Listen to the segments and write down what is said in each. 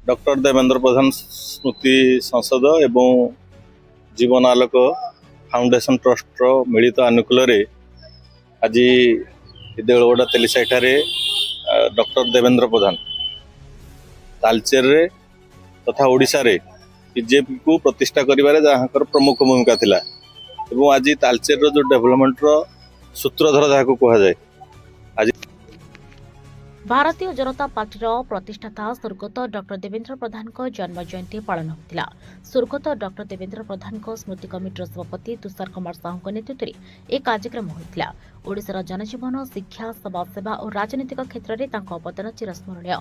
Doctor Devendra प्रधान स्मृति संसद एवं जीवन आलोक फाउंडेशन ट्रस्ट मिलित आनुकूल आज देवलगड़ा तेलीसाईठार डॉक्टर देवेंद्र प्रधान तालचेर तथा ओडिशा रे बीजेपी को प्रतिष्ठा करिबारे जहाँकर प्रमुख भूमिका थिला एवं आज तालचेर जो डेवलपमेंट सूत्रधर जहाँ कह जाए। भारतीय जनता पार्टीर प्रतिष्ठाता स्वर्गत डॉक्टर देवेंद्र प्रधान जन्म जयंती पालन होता। स्वर्गत डॉक्टर देवेंद्र प्रधान स्मृति कमिटर सभापति तुषार कुमार साहू नेतृत्व में एक कार्यक्रम होता। ओडिशार जनजीवन शिक्षा समाजसेवा और राजनीतिक क्षेत्र में अवदान चिरस्मरणीय।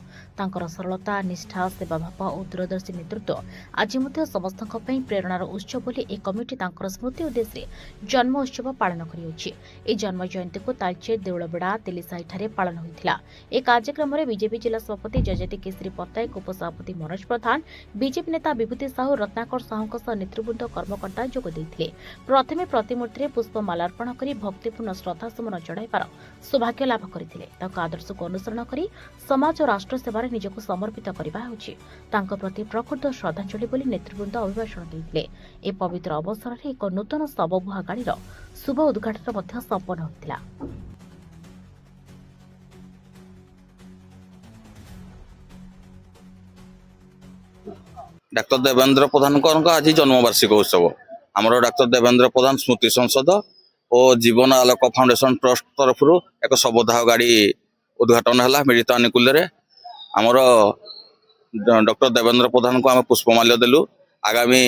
सरलता निष्ठा सेवाभाव और दूरदर्शी नेतृत्व आज समस्त प्रेरणार उत्सव बोली एक कमिटी स्मृति उद्देश्य जन्म उत्सव पालन कर जन्म जयंती को तालचेर देउलबेड़ा तेलीसाईठार पालन होता। एक कार्यक्रम में बीजेपी जिला सभापति जयज्योति केसरी पट्टनायक उपसभापति मनोज प्रधान बीजेपी नेता विभूति साहू रत्नाकर साहू नेतृवृंद कर्मकर्ता जोग देते। प्रथमे प्रतिमूर्ति पुष्पमालार्पण कर भक्तिपूर्ण श्रद्धासुमन चढ़ाइबार सौभाग्य लाभ करते। आदर्श को अनुसरण कर समाज और राष्ट्र सेवार निजक समर्पित करने प्रति प्रकृत श्रद्धांजलि बोली नेतृवृंद अभिभाषण देते। ए पवित्र अवसर में एक नूतन शवबुहा गाड़ीर शुभ उद्घाटन संपन्न होता। डॉक्टर देवेंद्र प्रधान आज जन्मवार्षिक उत्सव आमर डॉक्टर देवेंद्र प्रधान स्मृति संसद और जीवन आलोक फाउंडेशन ट्रस्ट तरफ एक शवदाह गाड़ी उद्घाटन है मिलित आनुकूल्य आमर डॉक्टर देवेंद्र प्रधान को आम पुष्पमाल्य देलु। आगामी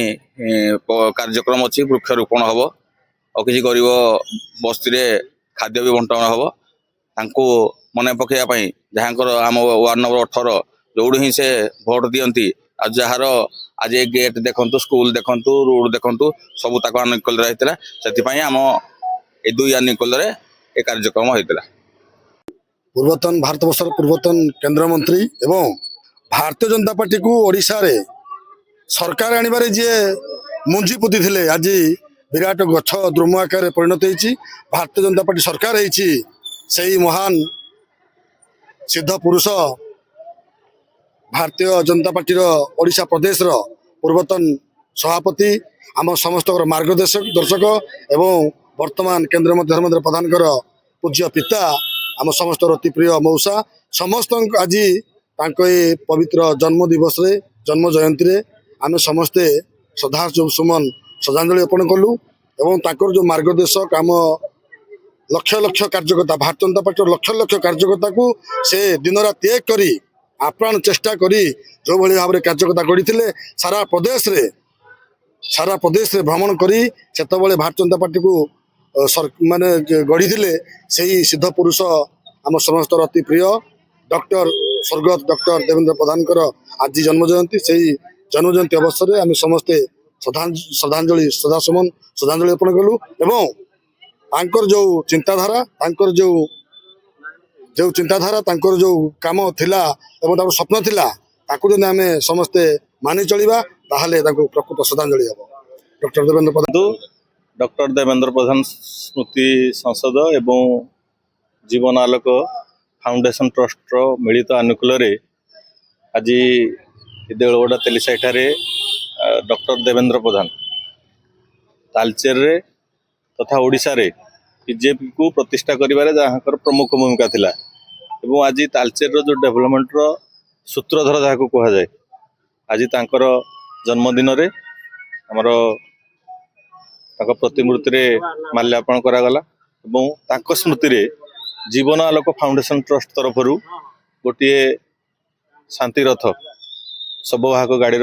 कार्यक्रम अच्छी वृक्षरोपण हम और किसी गरीब बस्ती खाद्य भी बंटन हम मन पकड़ाई जहाँ आम वार्ड नंबर 18 जो ही से भोट दियंती जार आज गेट देखु स्कूल देखु रोड देखु सब आनुकूल होता से आम ए दुई आनुकूल एक कार्यक्रम होता। पूर्वतन भारत वर्ष पूर्वतन केंद्र मंत्री एवं भारतीय जनता पार्टी को ओडिशा रे सरकार आनिबारे जे मुंजी पुति थिले आज विराट गछ द्रुम आकार परिणत होती। भारतीय जनता पार्टी सरकार होती से महान सिद्ध पुरुष भारतीय जनता पार्टी ओडिशा प्रदेश पूर्वतन सभापति आम समस्त मार्गदर्शक एवं वर्तमान केंद्र धर्मेंद्र प्रधान पूज्य पिता आम समस्त अति प्रिय मौसा समस्त आज पवित्र जन्म दिवस रे जन्म जयंती रे आम समस्ते श्रद्धा सुमन श्रद्धांजलि अर्पण कलु एवं जो मार्गदर्शक आम लक्ष लक्ष कार्यकर्ता भारतीय जनता पार्टी लक्ष लक्ष कार्यकर्ता को से दिन रात एक करी आप्राण चेष्टा करी जो भली भाव कार्यकर्ता गढ़ी सारा प्रदेश रे भ्रमण करी सेतबेले भारतीय जनता पार्टी को माने गढ़ी से सिद्ध पुरुष आम समस्त अति प्रिय डॉक्टर स्वर्गत डॉक्टर देवेंद्र प्रधान आज जन्म जयंती से जन्म जयंती अवसर में आम समस्ते श्रद्धांजलि श्रद्धासुमन श्रद्धांजलि अर्पण कलु एवं तांकर जो चिंताधारा तांकर जो चिंताधारा तांकर जो काम थिला एवं स्वप्न थिला ताकू जब आम समस्ते मानि चलिबा ताहले ताकू प्रकृत श्रद्धांजलि हम डॉक्टर देवेंद्र प्रधान डॉक्टर देवेंद्र प्रधान स्मृति संसद एवं जीवन आलोक फाउंडेशन ट्रस्ट मिलित आनुकूल आज देवलगड़ा तेलीसाईठार डॉक्टर देवेंद्र प्रधान तालचेर तथा ओडिशा रे बीजेपी को प्रतिष्ठा करिबारे जहाँकर प्रमुख भूमिका थिला एवं आज तालचेर जो डेवलपमेंट सूत्रधर जहाँ कह जाए। आज तांकर जन्मदिन रे हमर प्रतिमूर्ति रे माल्यार्पण करागला एवं तांको स्मृति रे जीवन आलोक फाउंडेशन ट्रस्ट तरफ गोटे शांति रथ शववाहक गाड़ी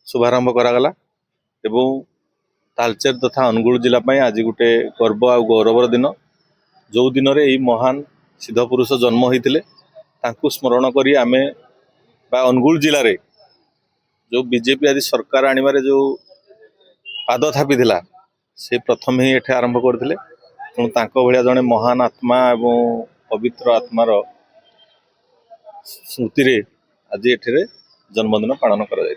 शुभारंभ करागला एवं तालचेर तथा अनुगुल जिला आज गोटे गर्व आ गौरवर दिन जो दिन रे यही महान सिद्ध पुरुष जन्म होते स्मरण करी आमे अनुगुल जिले रे जो बीजेपी आज सरकार आनिबारे जो पाद थापी से प्रथम ही एठे आरंभ करथिले तेणु तांको भलिया जने महान आत्मा एवं पवित्र आत्मार स्मृति रे आज एठे जन्मदिन पालन करा जाय।